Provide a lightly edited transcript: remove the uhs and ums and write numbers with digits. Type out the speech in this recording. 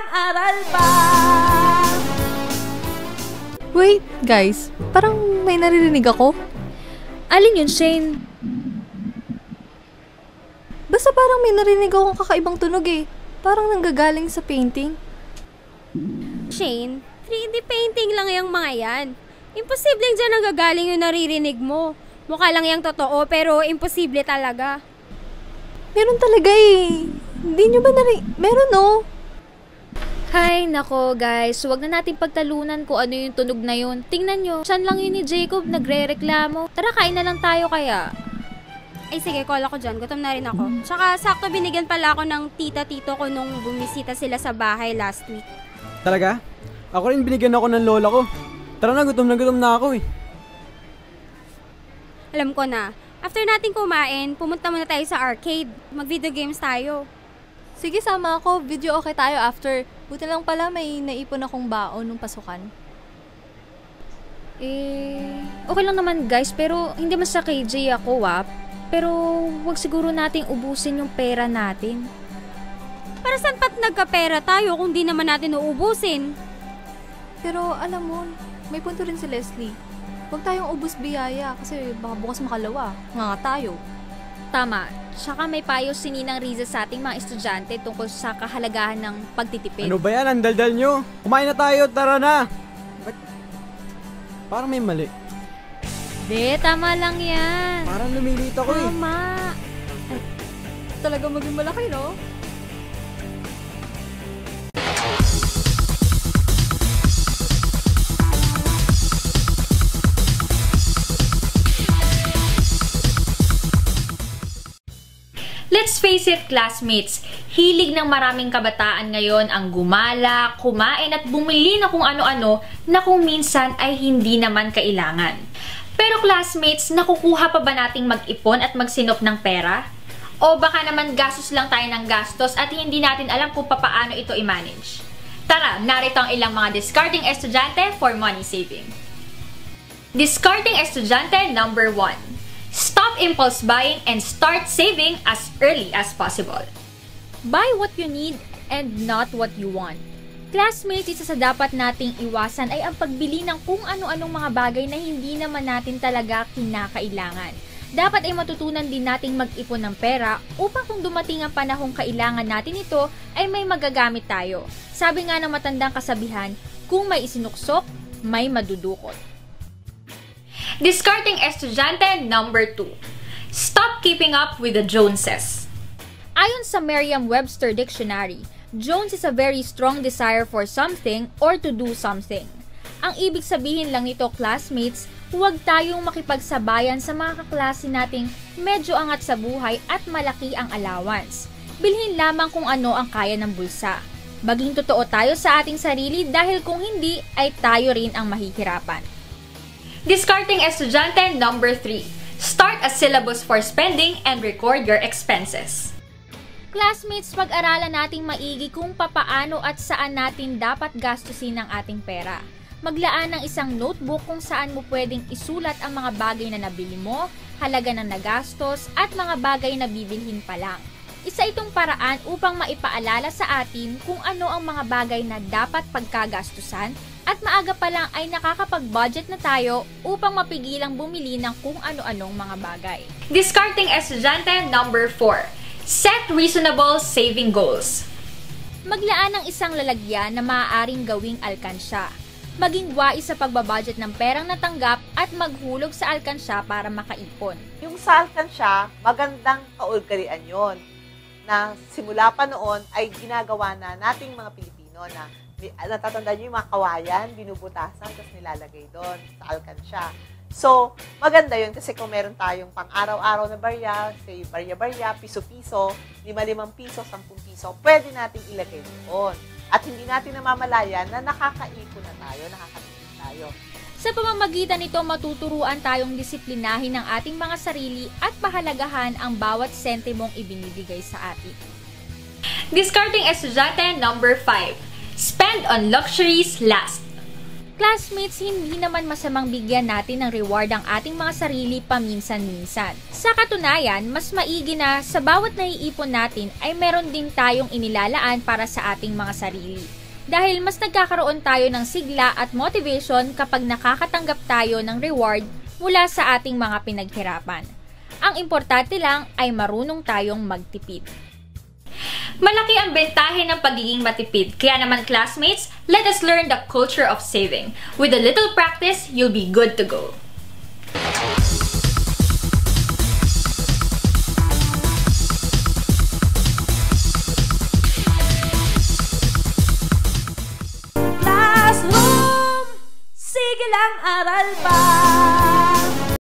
Aral pa! Wait, guys. Parang may naririnig ako. Alin yun, Shane? Basta parang may narinig akong kakaibang tunog eh. Parang nanggagaling sa painting. Shane, 3D painting lang yung mga yan. Imposibleng dyan nanggagaling yung naririnig mo. Mukha lang yung totoo pero imposible talaga. Meron talaga eh. Hindi nyo ba meron oh. Hay, nako guys, huwag na natin pagtalunan kung ano yung tunog na yun. Tingnan nyo, siyan lang yun ni Jacob, nagre-reklamo. Tara, kain na lang tayo kaya. Ay sige, call ako dyan, gutom na rin ako. Tsaka sakto binigyan pala ako ng tita-tito ko nung bumisita sila sa bahay last week. Talaga? Ako rin binigyan ako ng lola ko. Tara na, gutom na ako eh. Alam ko na, after natin kumain, pumunta muna tayo sa arcade. Mag-video games tayo. Sige, sama ako. Video okay tayo after. Buti lang pala may naipon akong baon nung pasukan. Okay lang naman guys, pero hindi mas sa KJ ako Pero wag siguro nating ubusin yung pera natin. Para saan pat nagkapera tayo kung di naman natin uubusin? Pero alam mo, may punto rin si Leslie. Huwag tayong ubus biyaya kasi baka bukas makalawa. Nga tayo. Tama. Tsaka may payo si Ninang Riza sa ating mga estudyante tungkol sa kahalagahan ng pagtitipid. Ano ba yan? Ang daldal nyo. Kumain na tayo. Tara na. Ba't? Parang may mali. Tama lang yan. Parang lumilito ko eh. Tama. Talaga maging malaki, no? Let's face it, classmates, hilig ng maraming kabataan ngayon ang gumala, kumain at bumili na kung ano-ano na kung minsan ay hindi naman kailangan. Pero classmates, nakukuha pa ba nating mag-ipon at magsinop ng pera? O baka naman gastos lang tayo ng gastos at hindi natin alam kung paano ito i-manage? Tara, narito ang ilang mga discarding estudyante for money saving. Discarding estudyante number 1. Stop impulse buying and start saving as early as possible. Buy what you need and not what you want. Classmates, isa sa dapat nating iwasan ay ang pagbili ng kung ano-anong mga bagay na hindi naman natin talaga kinakailangan. Dapat ay matutunan din nating mag-ipon ng pera upang kung dumating ang panahong kailangan natin ito ay may magagamit tayo. Sabi nga ng matandang kasabihan, kung may isinuksok, may madudukot. Discarding estudyante number 2. Stop keeping up with the Joneses. Ayon sa Merriam-Webster Dictionary, Jones is a very strong desire for something or to do something. Ang ibig sabihin lang nito, classmates, huwag tayong makipagsabayan sa mga kaklase nating medyo angat sa buhay at malaki ang allowance. Bilhin lamang kung ano ang kaya ng bulsa. Maging totoo tayo sa ating sarili dahil kung hindi ay tayo rin ang mahihirapan. Discarding estudyante number 3. Start a syllabus for spending and record your expenses. Classmates, pag-aralan nating maigi kung papaano at saan natin dapat gastusin ang ating pera. Maglaan ng isang notebook kung saan mo pwedeng isulat ang mga bagay na nabili mo, halaga ng nagastos, at mga bagay na bibilhin pa lang. Isa itong paraan upang maipaalala sa atin kung ano ang mga bagay na dapat pagkagastusan at maaga pa lang ay nakakapag-budget na tayo upang mapigilang bumili ng kung ano-anong mga bagay. Discarding estudyante number 4. Set reasonable saving goals. Maglaan ng isang lalagyan na maaaring gawing alkansya. Maging wais sa pagbabudget ng perang natanggap at maghulog sa alkansya para makaipon. Yung sa alkansya, magandang kaugalian yon na simula pa noon ay ginagawa na nating mga Pilipino na natatandaan nyo yung mga kawayan, binubutasan, tapos nilalagay doon sa alkansya. So, maganda yun kasi kung meron tayong pang-araw-araw na barya, say barya-barya, piso-piso, 5 piso, 10 piso, pwede natin ilagay doon. At hindi natin namamalayan na nakakaipon na tayo, nakakatipid tayo. Sa pamamagitan nito, matuturuan tayong disiplinahin ang ating mga sarili at pahalagahan ang bawat sentimong ibinibigay sa atin. Discarding estudyante number 5. Spend on luxuries last. Classmates, hindi naman masamang bigyan natin ng reward ang ating mga sarili paminsan-minsan. Sa katunayan, mas maigi na sa bawat naiipon natin ay meron din tayong inilalaan para sa ating mga sarili. Dahil mas nagkakaroon tayo ng sigla at motivation kapag nakakatanggap tayo ng reward mula sa ating mga pinaghirapan. Ang importante lang ay marunong tayong magtipid. Malaki ang bentahe ng pagiging matipid. Kaya naman classmates, let us learn the culture of saving. With a little practice, you'll be good to go. Classroom, sige lang aral pa.